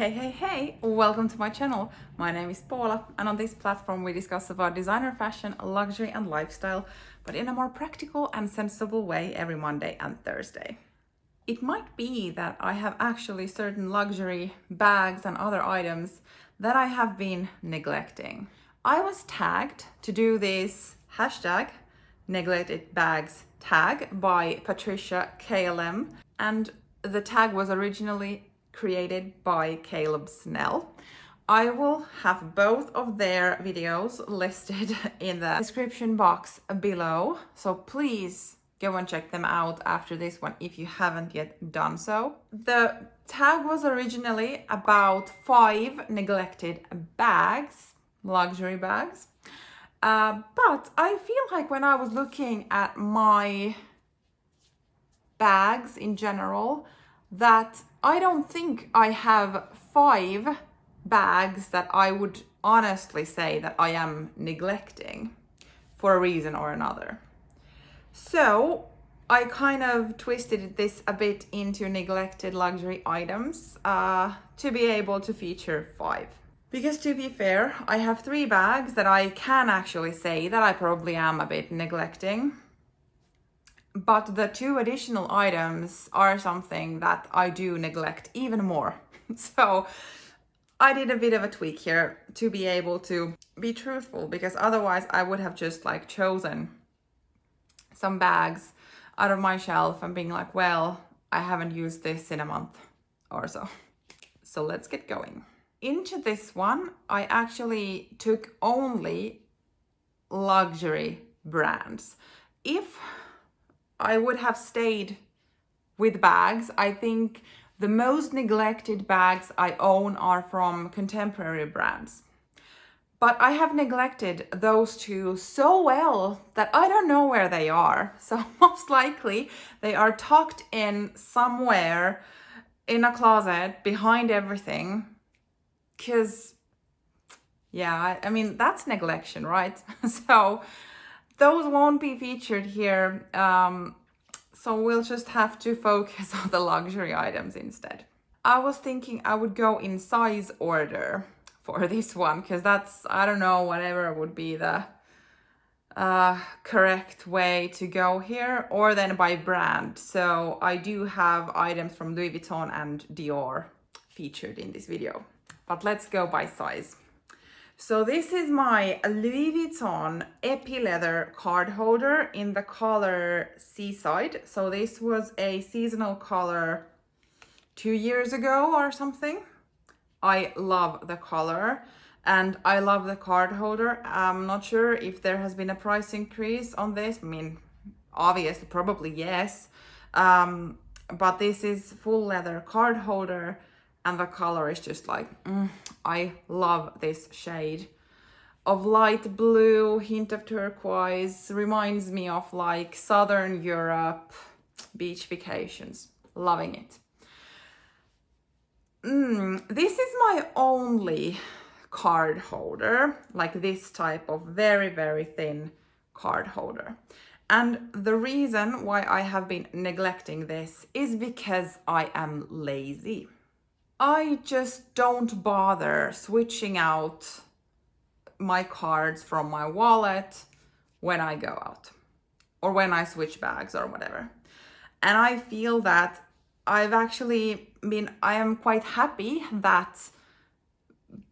Hey, welcome to my channel. My name is Paula, and on this platform we discuss about designer fashion, luxury and lifestyle, but in a more practical and sensible way every Monday and Thursday. It might be that I have actually certain luxury bags and other items that I have been neglecting. I was tagged to do this hashtag neglected bags tag by Patricia KLM, and the tag was originally created by Caleb Snell. I will have both of their videos listed in the description box below, so please go and check them out after this one if you haven't yet done so. The tag was originally about 5 neglected bags, luxury bags, but I feel like when I was looking at my bags in general, that I don't think I have 5 bags that I would honestly say that I am neglecting for a reason or another. So I kind of twisted this a bit into neglected luxury items to be able to feature 5. Because to be fair, I have 3 bags that I can actually say that I probably am a bit neglecting. But the 2 additional items are something that I do neglect even more. So I did a bit of a tweak here to be able to be truthful, because otherwise I would have just chosen some bags out of my shelf and being like, well, I haven't used this in a month or so. So let's get going. Into this one, I actually took only luxury brands. If I would have stayed with bags, I think the most neglected bags I own are from contemporary brands. But I have neglected those 2 so well that I don't know where they are. So most likely they are tucked in somewhere in a closet behind everything. Because, yeah, I mean, that's neglection, right? So those won't be featured here, so we'll just have to focus on the luxury items instead. I was thinking I would go in size order for this one, because that's, I don't know, whatever would be the correct way to go here, or then by brand. So I do have items from Louis Vuitton and Dior featured in this video, but let's go by size. So this is my Louis Vuitton Epileather card holder in the color Seaside. So this was a seasonal color 2 years ago or something. I love the color and I love the card holder. I'm not sure if there has been a price increase on this. I mean, obviously, probably yes. But this is full leather card holder. And the color is just I love this shade of light blue, hint of turquoise. Reminds me of Southern Europe, beach vacations. Loving it. This is my only card holder, this type of very, very thin card holder. And the reason why I have been neglecting this is because I am lazy. I just don't bother switching out my cards from my wallet when I go out or when I switch bags or whatever. And I feel that I am quite happy that,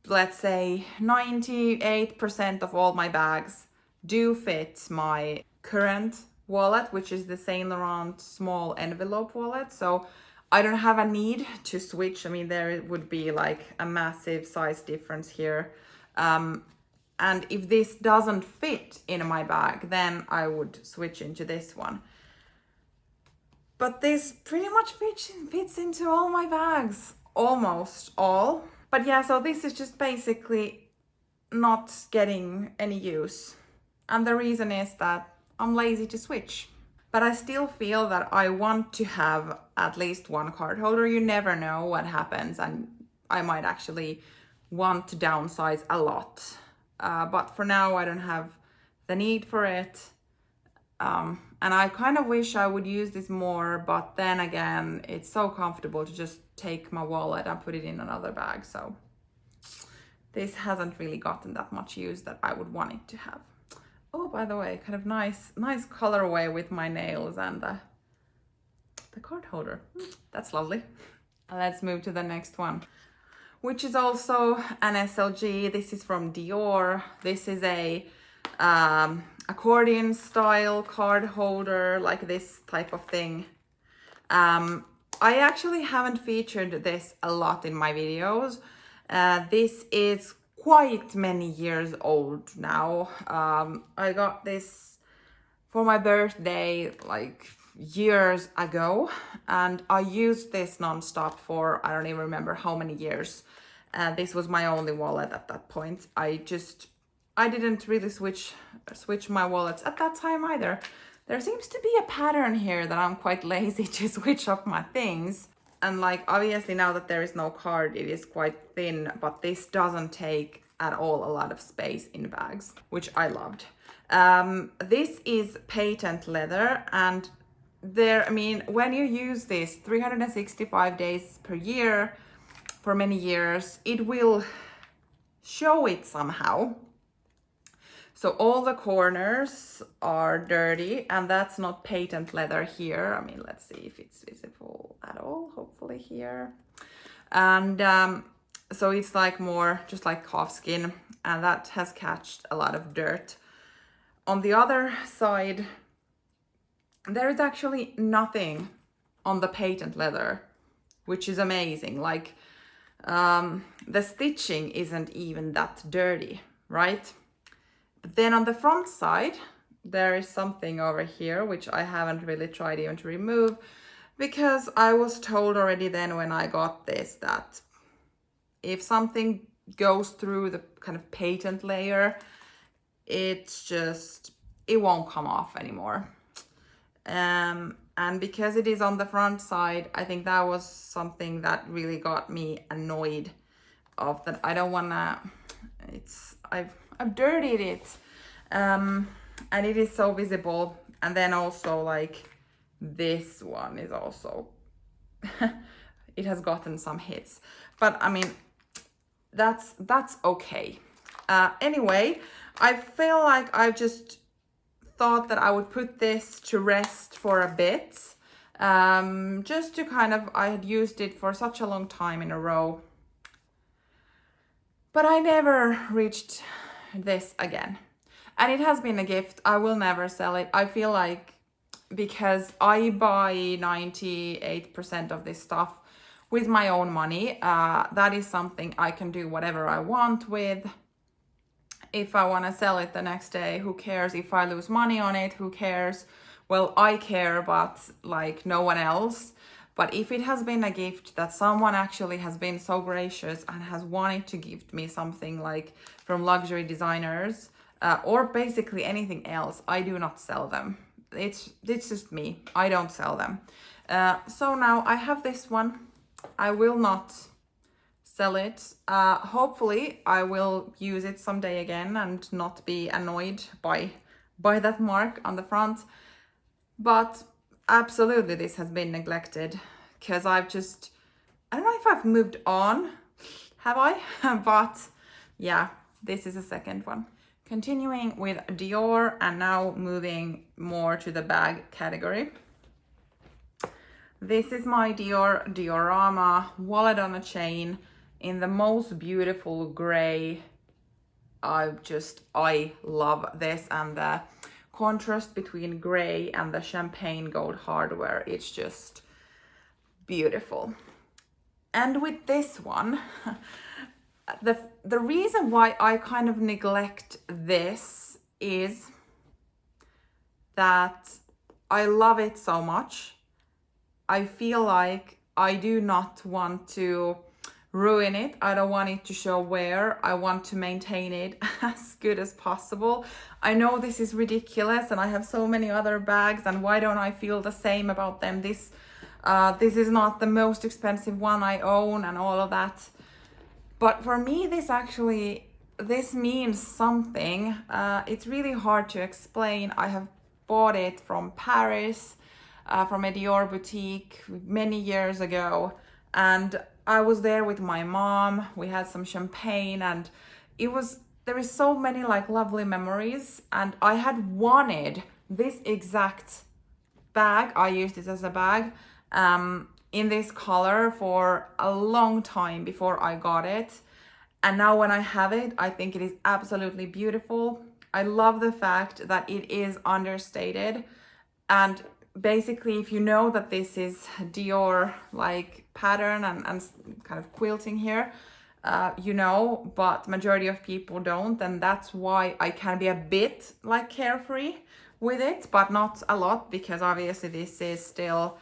let's say, 98% of all my bags do fit my current wallet, which is the Saint Laurent small envelope wallet. So I don't have a need to switch. I mean, there would be a massive size difference here. And if this doesn't fit in my bag, then I would switch into this one. But this pretty much fits into all my bags, almost all. But yeah, so this is just basically not getting any use. And the reason is that I'm lazy to switch. But I still feel that I want to have at least one card holder. You never know what happens, and I might actually want to downsize a lot. But for now, I don't have the need for it. And I kind of wish I would use this more, but then again, it's so comfortable to just take my wallet and put it in another bag. So this hasn't really gotten that much use that I would want it to have. Oh, by the way, kind of nice colorway with my nails and the card holder. That's lovely. Let's move to the next one, which is also an SLG. This is from Dior. This is a accordion style card holder, like this type of thing. I actually haven't featured this a lot in my videos. This is quite many years old now. I got this for my birthday like years ago, and I used this non-stop for I don't even remember how many years. This was my only wallet at that point. I didn't really switch my wallets at that time either. There seems to be a pattern here that I'm quite lazy to switch up my things. And like, obviously now that there is no card, it is quite thin, but this doesn't take at all a lot of space in bags, which I loved. This is patent leather, and when you use this 365 days per year for many years, it will show it somehow. So all the corners are dirty, and that's not patent leather here. I mean, let's see if it's visible at all, hopefully here. And so it's like more just like calfskin, and that has catched a lot of dirt. On the other side, there is actually nothing on the patent leather, which is amazing. Like the stitching isn't even that dirty, right? But then on the front side, there is something over here, which I haven't really tried even to remove, because I was told already then when I got this that if something goes through the kind of patent layer, it won't come off anymore. And because it is on the front side, I think that was something that really got me annoyed of that. I don't wanna, I've dirtied it, and it is so visible. And then also like this one is also, it has gotten some hits, but I mean, that's okay. Anyway, I feel like I've just thought that I would put this to rest for a bit, just to kind of, I had used it for such a long time in a row, but I never reached this again. And it has been a gift. I will never sell it. I feel like, because I buy 98% of this stuff with my own money, that is something I can do whatever I want with. If I want to sell it the next day, who cares? If I lose money on it, who cares? Well, I care, but like no one else. But if it has been a gift that someone actually has been so gracious and has wanted to gift me something like from luxury designers, or basically anything else, I do not sell them. It's just me. I don't sell them. So now I have this one. I will not sell it. Hopefully I will use it someday again and not be annoyed by that mark on the front. But absolutely this has been neglected, because I don't know if I've moved on, have I? But yeah, this is a second one. Continuing with Dior, and now moving more to the bag category. This is my Dior Diorama wallet on a chain in the most beautiful gray. I love this, and the contrast between gray and the champagne gold hardware, it's just beautiful. And with this one, the reason why I kind of neglect this is that I love it so much. I feel like I do not want to ruin it. I don't want it to show wear. I want to maintain it as good as possible. I know this is ridiculous, and I have so many other bags, and why don't I feel the same about them? This is not the most expensive one I own and all of that. But for me, this means something. It's really hard to explain. I have bought it from Paris, from a Dior boutique many years ago. And I was there with my mom. We had some champagne, and there is so many like lovely memories. And I had wanted this exact bag. I used this as a bag in this color for a long time before I got it. And now when I have it, I think it is absolutely beautiful. I love the fact that it is understated. And basically, if you know that this is Dior like pattern and kind of quilting here, you know, but majority of people don't. And that's why I can be a bit like carefree with it, but not a lot, because obviously this is still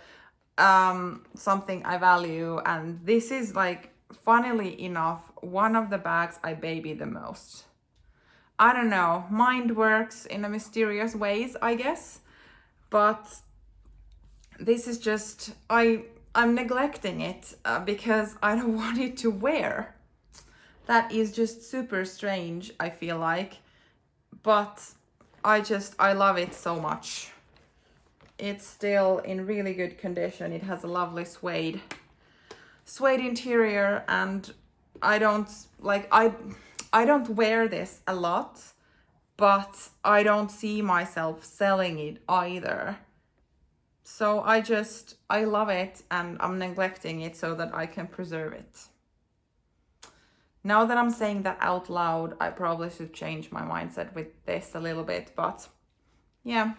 something I value. And this is like, funnily enough, one of the bags I baby the most. I don't know, mind works in a mysterious ways, I guess, but this is just, I'm neglecting it because I don't want it to wear. That is just super strange, I feel like, but I love it so much. It's still in really good condition. It has a lovely suede interior, and I don't wear this a lot, but I don't see myself selling it either. So I love it, and I'm neglecting it so that I can preserve it. Now that I'm saying that out loud, I probably should change my mindset with this a little bit, but yeah,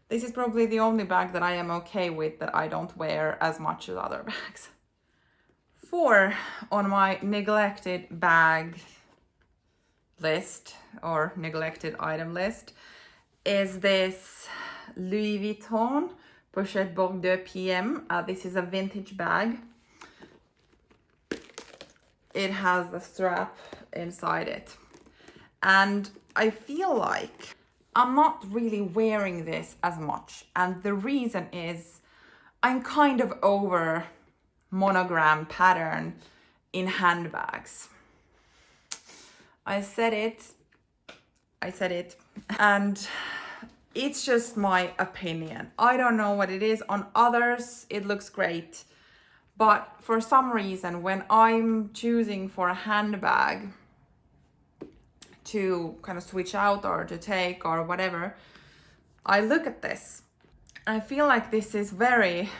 this is probably the only bag that I am okay with that I don't wear as much as other bags. 4 on my neglected bag list, or neglected item list, is this Louis Vuitton Pochette Bordeaux PM. This is a vintage bag. It has the strap inside it. And I feel like I'm not really wearing this as much. And the reason is I'm kind of over monogram pattern in handbags. I said it, and it's just my opinion. I don't know what it is. On others, it looks great. But for some reason, when I'm choosing for a handbag to kind of switch out or to take or whatever, I look at this. I feel like this is very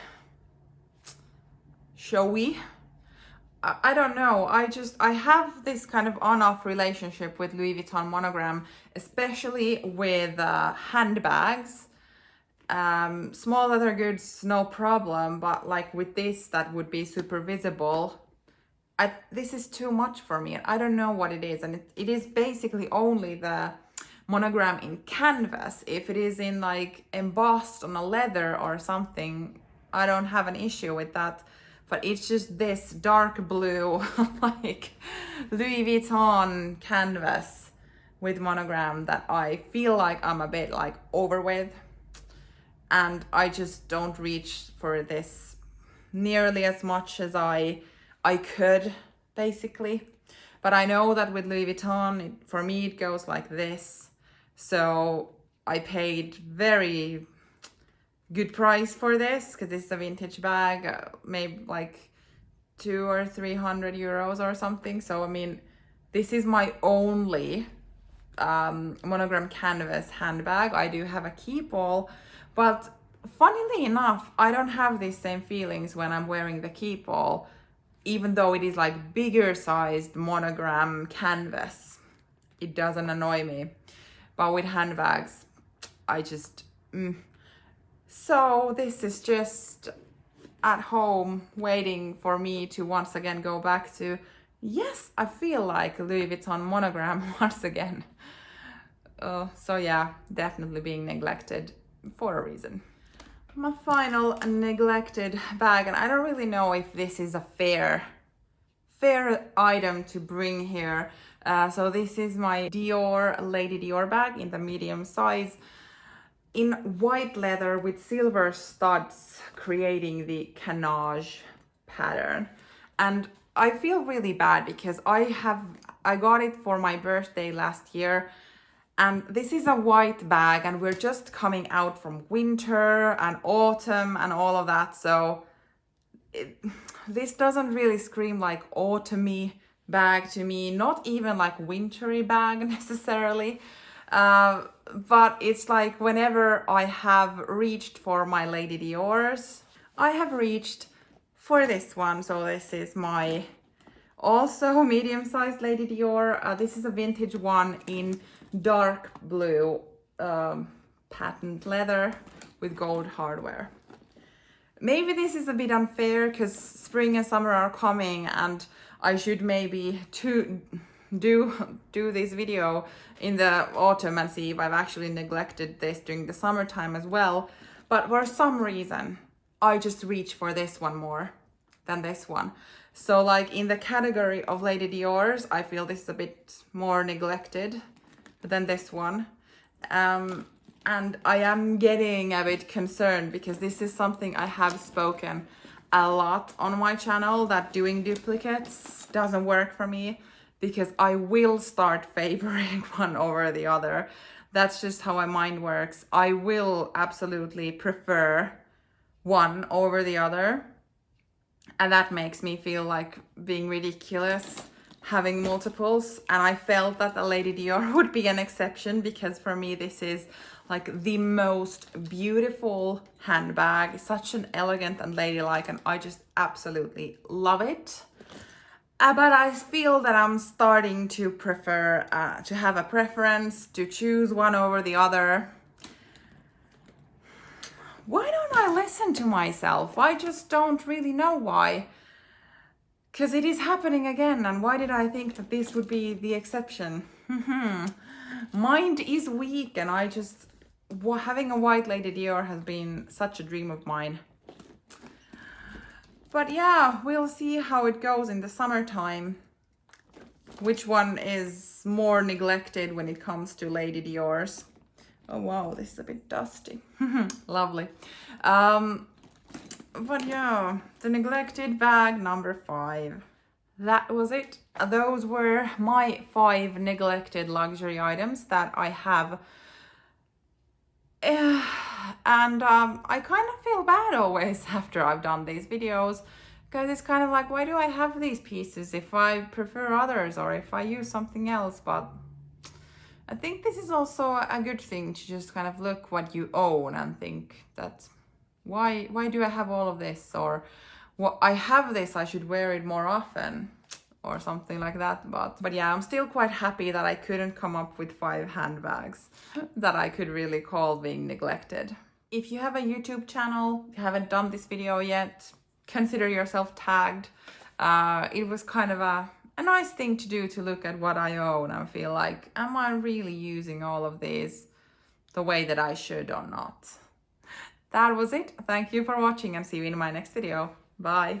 showy. I don't know. I have this kind of on-off relationship with Louis Vuitton monogram, especially with handbags. Small leather goods, no problem, but like with this, that would be super visible. This is too much for me. I don't know what it is, and it is basically only the monogram in canvas. If it is in like embossed on a leather or something, I don't have an issue with that. But it's just this dark blue, like Louis Vuitton canvas with monogram that I feel like I'm a bit like over with. And I just don't reach for this nearly as much as I could, basically. But I know that with Louis Vuitton, for me, it goes like this. So I paid very good price for this because it's a vintage bag, maybe like 200 or 300 euros or something. So I mean, this is my only monogram canvas handbag. I do have a keepall, but funnily enough, I don't have these same feelings when I'm wearing the keepall, even though it is like bigger sized monogram canvas. It doesn't annoy me. But with handbags, I just So this is just at home waiting for me to once again go back to, yes, I feel like Louis Vuitton monogram once again. So yeah, definitely being neglected for a reason. My final neglected bag, and I don't really know if this is a fair item to bring here. So this is my Lady Dior bag in the medium size, in white leather with silver studs, creating the canage pattern. And I feel really bad because I got it for my birthday last year, And this is a white bag, and we're just coming out from winter and autumn and all of that. So this doesn't really scream like autumny bag to me, not even like wintry bag necessarily. But it's like whenever I have reached for my Lady Dior's, I have reached for this one. So this is my also medium-sized Lady Dior. This is a vintage one in dark blue patent leather with gold hardware. Maybe this is a bit unfair because spring and summer are coming, and I should maybe do this video in the autumn and see if I've actually neglected this during the summertime as well. But for some reason, I just reach for this one more than this one. So like in the category of Lady Dior's, I feel this is a bit more neglected than this one. And I am getting a bit concerned because this is something I have spoken a lot on my channel, that doing duplicates doesn't work for me because I will start favoring one over the other. That's just how my mind works. I will absolutely prefer one over the other. And that makes me feel like being ridiculous having multiples. And I felt that the Lady Dior would be an exception because for me this is like the most beautiful handbag. Such an elegant and ladylike, and I just absolutely love it. But I feel that I'm starting to prefer, to have a preference, to choose one over the other. Why don't I listen to myself? I just don't really know why. Because it is happening again, and why did I think that this would be the exception? Mind is weak, and I just... having a white Lady Dior has been such a dream of mine. But yeah, we'll see how it goes in the summertime. Which one is more neglected when it comes to Lady Dior's. Oh wow, this is a bit dusty. Lovely. But yeah, the neglected bag number 5. That was it. Those were my 5 neglected luxury items that I have. And I kind of feel bad always after I've done these videos, because it's kind of like, why do I have these pieces if I prefer others or if I use something else? But I think this is also a good thing to just kind of look what you own and think that why do I have all of this, or what I have this, I should wear it more often or something like that. But yeah, I'm still quite happy that I couldn't come up with 5 handbags that I could really call being neglected. If you have a YouTube channel, you haven't done this video yet, consider yourself tagged. It was kind of a nice thing to do, to look at what I own and feel like, am I really using all of these the way that I should or not? That was it. Thank you for watching, and see you in my next video. Bye.